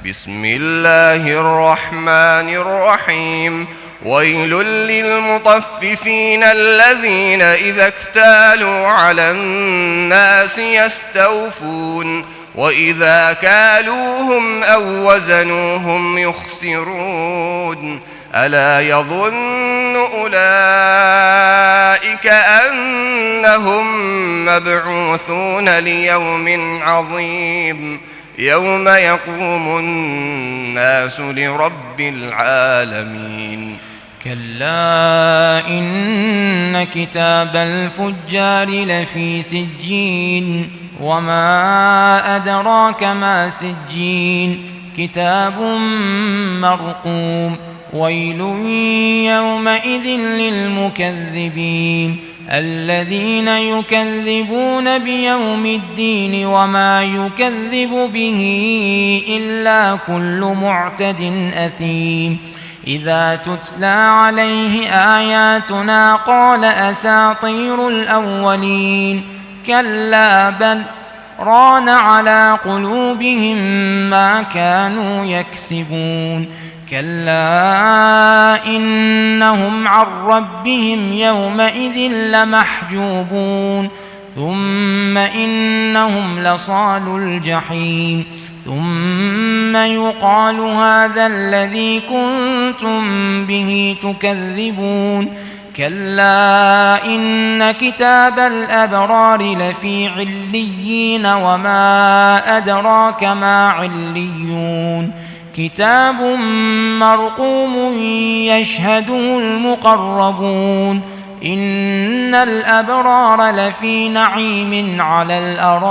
بسم الله الرحمن الرحيم. ويل للمطففين الذين إذا اكتالوا على الناس يستوفون وإذا كالوهم أو وزنوهم يخسرون ألا يظن أولئك أنهم مبعوثون ليوم عظيم يوم يقوم الناس لرب العالمين. كلا إن كتاب الفجار لفي سجين وما أدراك ما سجين كتاب مرقوم ويل يومئذ للمكذبين الذين يكذبون بيوم الدين وما يكذب به إلا كل معتد أثيم إذا تتلى عليه آياتنا قال أساطير الأولين كلا بل ران على قلوبهم ما كانوا يكسبون كلا إنهم عن ربهم يومئذ لمحجوبون ثم إنهم لصالو الجحيم ثم يقال هذا الذي كنتم به تكذبون كلا إن كتاب الأبرار لفي عليين وما أدراك ما عليون كتاب مرقوم يشهده المقربون إن الأبرار لفي نعيم على الأرائك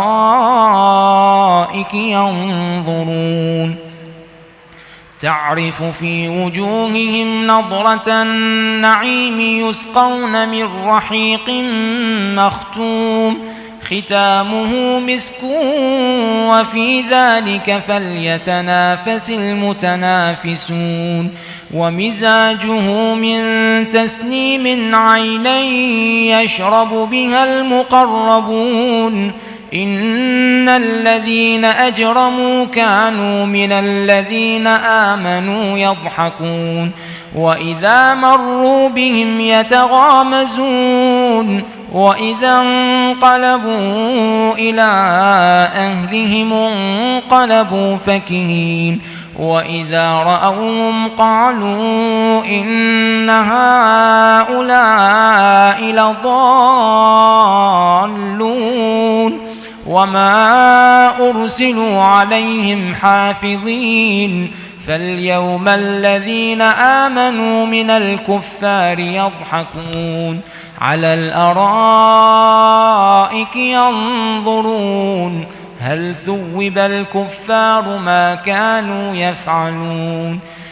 ينظرون تعرف في وجوههم نضرة النعيم يسقون من رحيق مختوم ختامه مسك وفي ذلك فليتنافس المتنافسون ومزاجه من تسنيم عينا يشرب بها المقربون إن الذين أجرموا كانوا من الذين آمنوا يضحكون وإذا مروا بهم يتغامزون وإذا انقلبوا إلى أهلهم انقلبوا فكهين وإذا رأوهم قالوا إن هؤلاء لضالون وما أرسلوا عليهم حافظين فاليوم الذين آمنوا من الكفار يضحكون على الأرائك ينظرون هل ثوب الكفار ما كانوا يفعلون